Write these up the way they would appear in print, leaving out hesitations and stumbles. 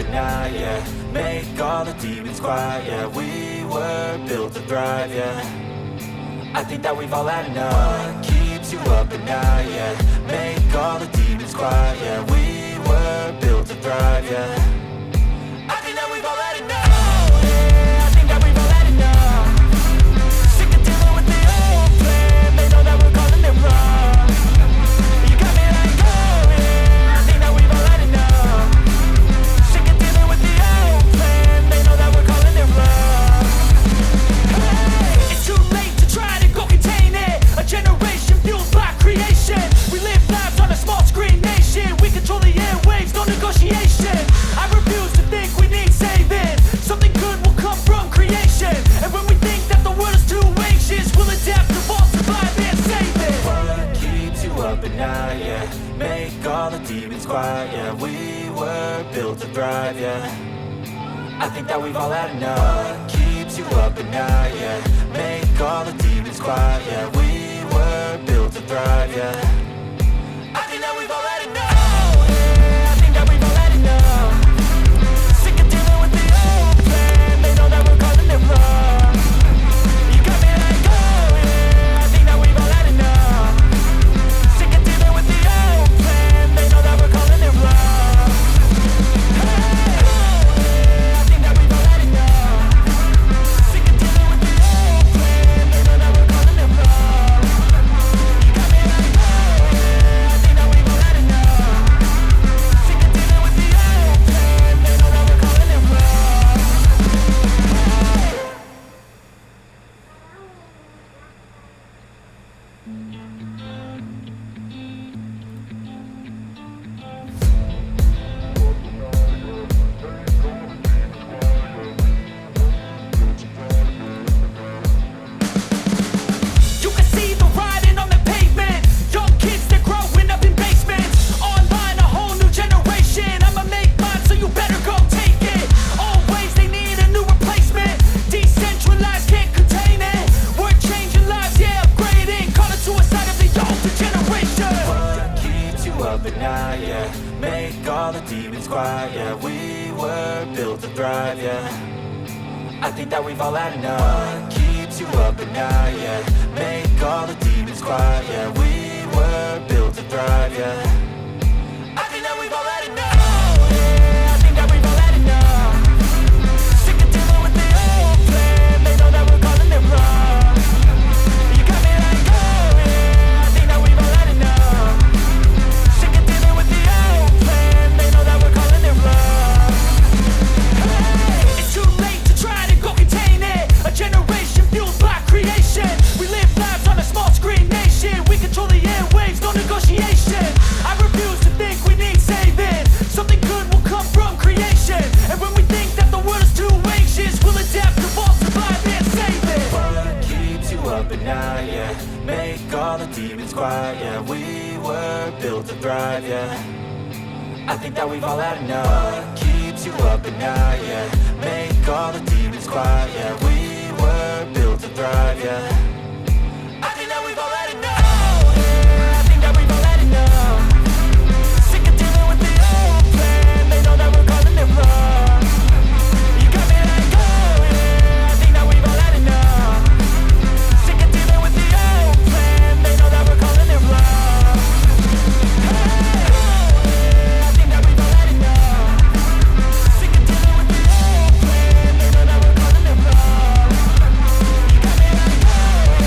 at night, yeah. Make all the demons quiet, yeah. We were built to thrive, yeah. I think that we've all had enough. What keeps you up at night, yeah. Make all the demons quiet, yeah. We were built to thrive, yeah. I think that we've all had enough. Yeah, I think that we've all had enough. Sick of dealing with the old plan. They know that we're calling it wrong. You got me like, oh yeah. I think that we've all had enough. Sick of dealing with the old plan. They know that we're calling it wrong. Hey, it's too late to try to go contain it. A generation fueled by creation. We live lives on a small screen nation. We control the airwaves, no negotiation. I refuse to think we need saving. Something good will come from creation. And when we think that the world is too anxious, we'll adapt, evolve, survive and save it. What keeps you up at night, yeah. Make all the demons quiet, yeah. We were built to thrive, yeah. I think that we've all had enough. What keeps you up at night, yeah. Make all the demons quiet, yeah. We were built to thrive, yeah. I think that we've all had enough. Yeah, I think that we've all had enough. Sick of dealing with the old plan. They know that we're calling it wrong. You got me like, oh yeah. I think that we've all had enough. Sick of dealing with the old plan. They know that we're calling it wrong. Hey, oh yeah. I think that we've all had enough. Sick of dealing with the old plan. They know that we're calling it wrong. You got me like, oh yeah. I think that we've all had enough. Sick of dealing with the old plan. They know that we're calling it wrong. You can see the writing on the pavement. Young kids, they're growing up in basements. Online, a whole new generation. I'ma make mine, so you better go take it. Always, they need a new replacement. Decentralized, can't contain it. We're changing lives, yeah, upgrading. Call it suicide of the older generation. What keeps you up at night, yeah. Make all the demons quiet, yeah. We were built to thrive, yeah. I think that we've all had enough. What keeps you up at night, yeah. Make all the demons quiet, yeah. We were built to thrive, yeah. I think that we've all had enough. Yeah, I think that we've all had enough. Sick of dealing with the old plan. They know that we're calling it wrong. You got me like, oh yeah. I think that we've all had enough. Sick of dealing with the old plan. They know that we're calling it wrong. Hey, it's too late to try to go contain it. A generation fueled by creation. We live lives on a small screen nation. We control the airwaves, no negotiation. I refuse to think we need saving. Something good will come from creation. And when we think that the world is too anxious, we'll adapt, evolve, survive and save it. What keeps you up at night, yeah. Make all the demons quiet, yeah. We were built to thrive, yeah. I think that we've all had enough. What keeps you up at night, yeah. Make all the demons quiet, yeah. We were built to thrive, yeah. I think that we've all had enough. Yeah, I think that we've all had enough. Sick of dealing with the old plan. They know that we're calling it wrong. You got me like, oh yeah. I think that we've all had enough. Sick of dealing with the old plan. They know that we're calling it wrong. Hey, oh yeah. I think that we've all had enough. Sick of dealing with the old plan. They know that we're calling it wrong. You got me like, oh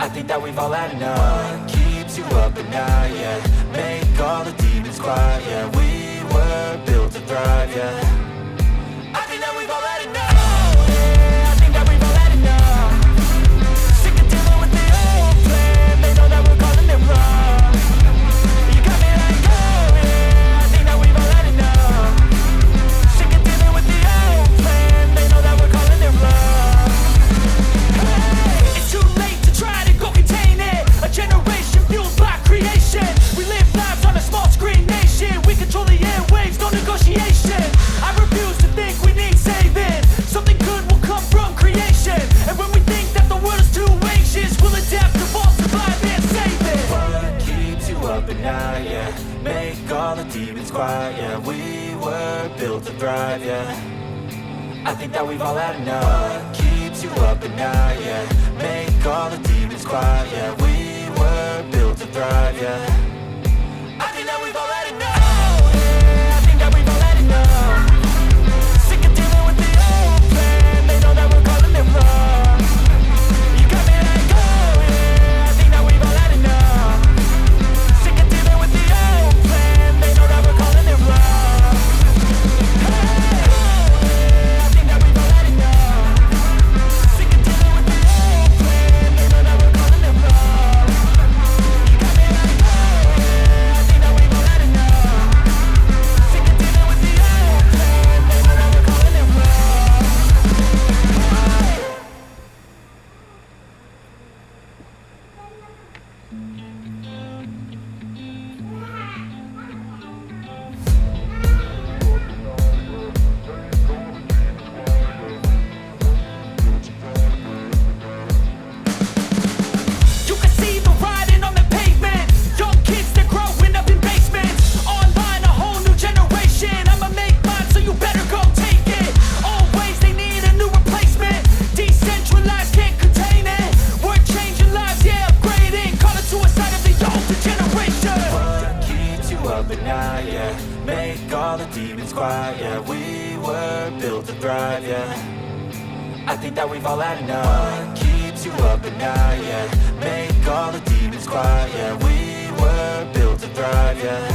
I think that we've all had enough. Keeps you up at night, yeah. Make all the demons quiet, yeah. We were built to thrive, yeah. I think that we've all had enough. Yeah, I think that we've all had enough. Sick of dealing with the old plan. They know that we're calling it wrong. You got me like, oh yeah. I think that we've all had enough. Sick of dealing with the old plan. They know that we're calling it wrong. Hey, it's too late to try to go contain it. A generation fueled by creation. We live lives on a small screen nation. We control the airwaves, no negotiation. I refuse to think we need saving. Something good will come from creation. And when we think that the world is too anxious, we'll adapt, evolve, survive, and save it. What keeps you up at night, yeah. Make all the demons quiet, yeah. We were built to thrive, yeah. I think that we've all had enough. Keeps you up at night, yeah. Make all the demons quiet, yeah. We were built to thrive, yeah. I think that we've all had enough. Yeah, I think that we've all had enough. Sick of dealing with the old plan. They know that we're calling it wrong. You got me like, oh yeah. I think that we've all had enough. Sick of dealing with the old plan. They know that we're calling it wrong. Hey, oh yeah. I think that we've all had enough. Sick of dealing with the old plan. They know that we're calling it wrong. You got me like, oh yeah. I think that we've all had enough. Sick of dealing with the old plan. They know that we're calling it wrong. You can see the writing on the pavement. Young kids, they're growing up in basements. Online, a whole new generation. I'ma make mine, so you better go take it. Always, they need a new replacement. Decentralized, can't contain it. We're changing lives, yeah, upgrading. Call it suicide of the older generation. What keeps you up at night, yeah. Make all the demons quiet, yeah. We were built to thrive, yeah. I think that we've all had enough. Keeps you up at night, yeah. Make all the demons quiet, yeah. We were built to thrive, yeah.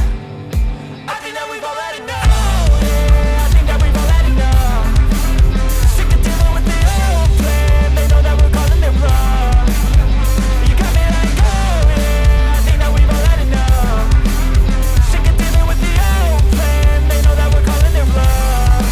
I think that we've all had enough. Yeah, I think that we've all had enough. Sick of dealing with the old plan. They know that we're calling it wrong. You got me like, oh yeah. I think that we've all had enough. Sick of dealing with the old plan. They know that we're calling it wrong.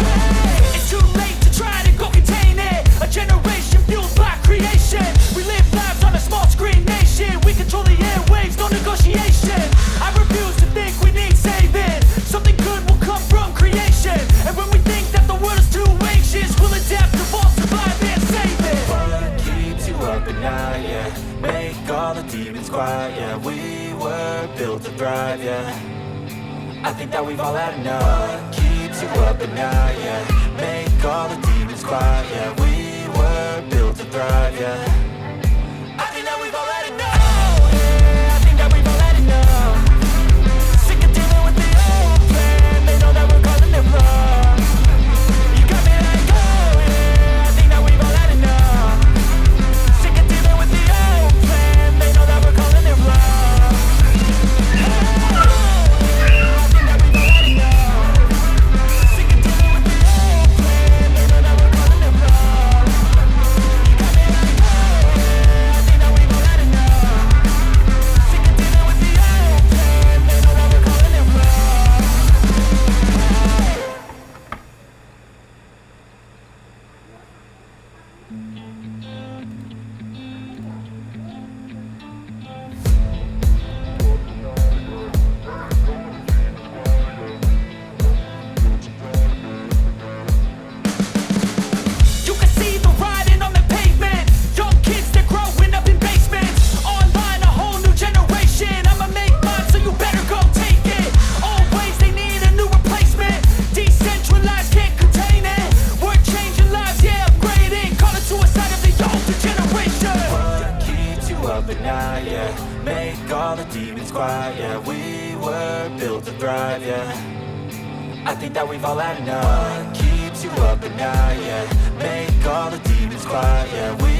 Hey, it's too late to try to go contain it. A generation fueled by creation. We live lives on a small screen nation. We control the airwaves, no negotiation. I refuse to think we need saving. Something good will come from creation. And when we think that the world is too anxious, we'll adapt, evolve, survive, and save it. What keeps you up at night, yeah. Make all the demons quiet, yeah. We were built to thrive, yeah. I think that we've all had enough. Keeps you up at night, yeah. Make all the demons quiet, yeah. We were built to thrive, yeah. I think that we've all had enough. Yeah, I think that we've all had enough. Sick of dealing with the old plan. They know that we're calling it wrong. You got me like, oh yeah. I think that we've all had enough. Sick of dealing with the old plan. They know that we're calling it wrong. Oh yeah. I think that we've all had enough. Sick of dealing with the old plan. They know that we're calling it wrong. You got me like, oh yeah. I think that we've all had enough. Sick of dealing with the old plan. They know that we're calling it wrong. You can see the writing on the pavement. Young kids, they're growing up in basements. Online, a whole new generation. I'ma make mine, so you better go take it. Always, they need a new replacement. Decentralized, can't contain it. We're changing lives, yeah, upgrading. Call it suicide of the older generation. What keeps you up at night, yeah. Make all the demons quiet, yeah. We were built to thrive, yeah. I think that we've all had enough. Keeps you up at night, yeah. Make all the demons quiet, yeah. We